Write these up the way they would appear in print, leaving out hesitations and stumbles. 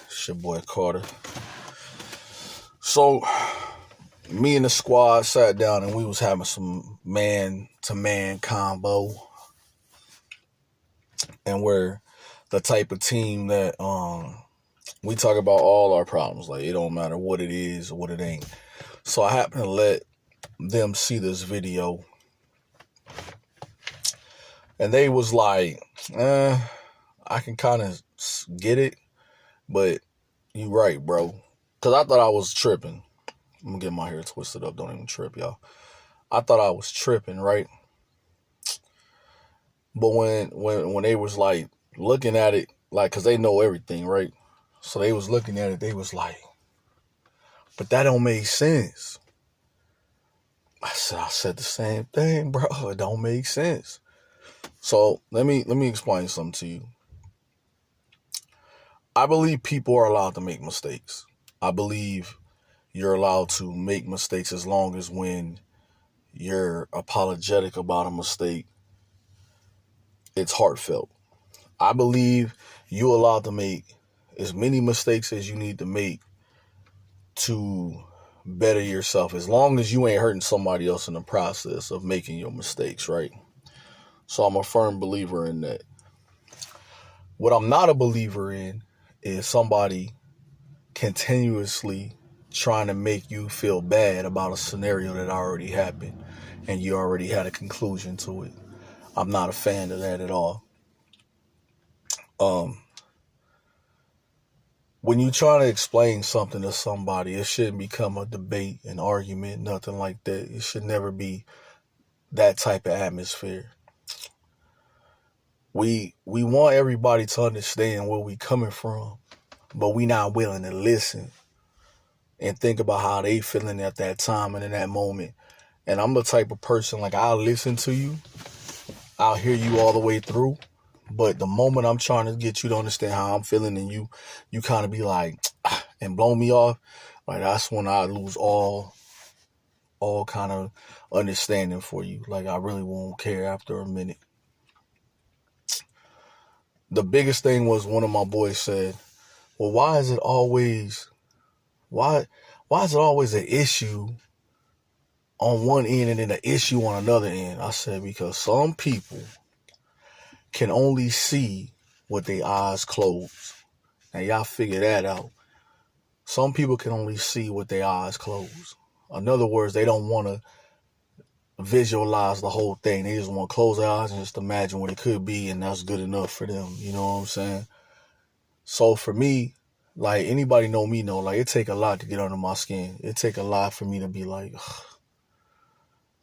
It's your boy Carter. So, me and the squad sat down and we was having some man-to-man combo. And we're the type of team that we talk about all our problems. Like, it don't matter what it is or what it ain't. So I happened to let them see this video. And they was like, I can kind of get it, but you right, bro. Because I thought I was tripping. I'm going to get my hair twisted up. Don't even trip, y'all. I thought I was tripping, right? But when they was like looking at it, like, because they know everything, right? So they was looking at it, they was like, but that don't make sense. I said the same thing, bro. It don't make sense. So let me explain something to you. I believe people are allowed to make mistakes. I believe you're allowed to make mistakes as long as when you're apologetic about a mistake, it's heartfelt. I believe you're allowed to make as many mistakes as you need to make to better yourself, as long as you ain't hurting somebody else in the process of making your mistakes, right? So I'm a firm believer in that. What I'm not a believer in is somebody continuously trying to make you feel bad about a scenario that already happened and you already had a conclusion to it. I'm not a fan of that at all. When you try to explain something to somebody, it shouldn't become a debate, an argument, nothing like that. It should never be that type of atmosphere. We want everybody to understand where we coming from, but we not willing to listen and think about how they feeling at that time and in that moment. And I'm the type of person, like, I'll listen to you, I'll hear you all the way through, but the moment I'm trying to get you to understand how I'm feeling and you kind of be like, and blow me off, like, that's when I lose all kind of understanding for you. Like, I really won't care after a minute. The biggest thing was one of my boys said, well, why is it always an issue on one end and then an issue on another end? I said, because some people can only see what their eyes close. Now, y'all figure that out. Some people can only see what their eyes close. In other words, they don't want to visualize the whole thing. They just want to close their eyes and just imagine what it could be, and that's good enough for them. You know what I'm saying? So for me, like, anybody know me know, like, it take a lot to get under my skin. It take a lot for me to be like, ugh,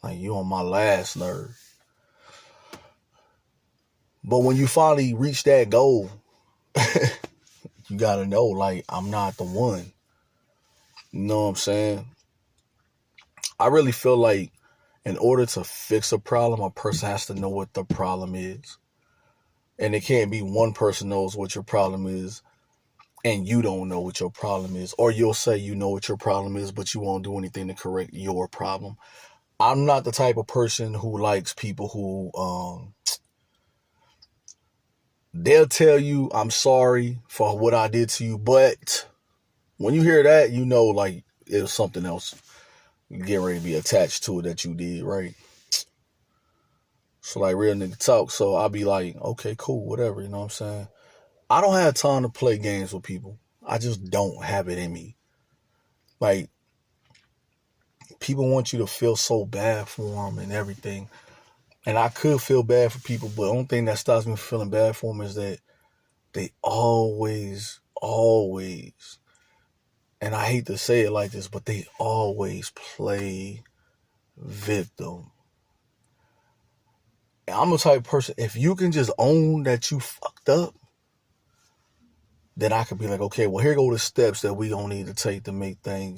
like, you on my last nerve. But when you finally reach that goal, you gotta know, like, I'm not the one. You know what I'm saying? I really feel like in order to fix a problem, a person has to know what the problem is. And it can't be one person knows what your problem is and you don't know what your problem is. Or you'll say you know what your problem is, but you won't do anything to correct your problem. I'm not the type of person who likes people who they'll tell you, I'm sorry for what I did to you, but when you hear that, you know, like, it was something else getting ready to be attached to it that you did, right? So, like, real nigga talk. So I'll be like, okay, cool, whatever, you know what I'm saying? I don't have time to play games with people. I just don't have it in me. Like, people want you to feel so bad for them and everything. And I could feel bad for people, but the only thing that stops me from feeling bad for them is that they always, and I hate to say it like this, but they always play victim. And I'm the type of person, if you can just own that you fucked up, then I could be like, okay, well, here go the steps that we gonna need to take to make the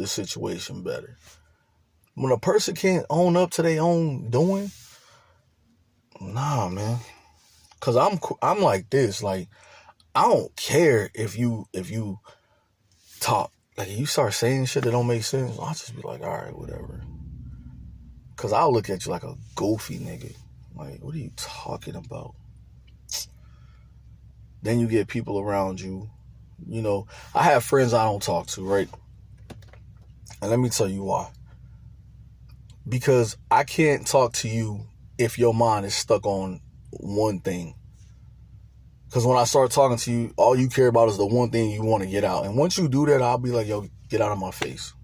situation better. When a person can't own up to their own doing, nah, man. Cause I'm like this, like, I don't care if you talk, like, if you start saying shit that don't make sense, I'll just be like, all right, whatever. Cause I'll look at you like a goofy nigga. Like, what are you talking about? Then you get people around you You know, I have friends I don't talk to, right? And let me tell you why. Because I can't talk to you if your mind is stuck on one thing. Because when I start talking to you, all you care about is the one thing you want to get out. And once you do that, I'll be like, yo, get out of my face.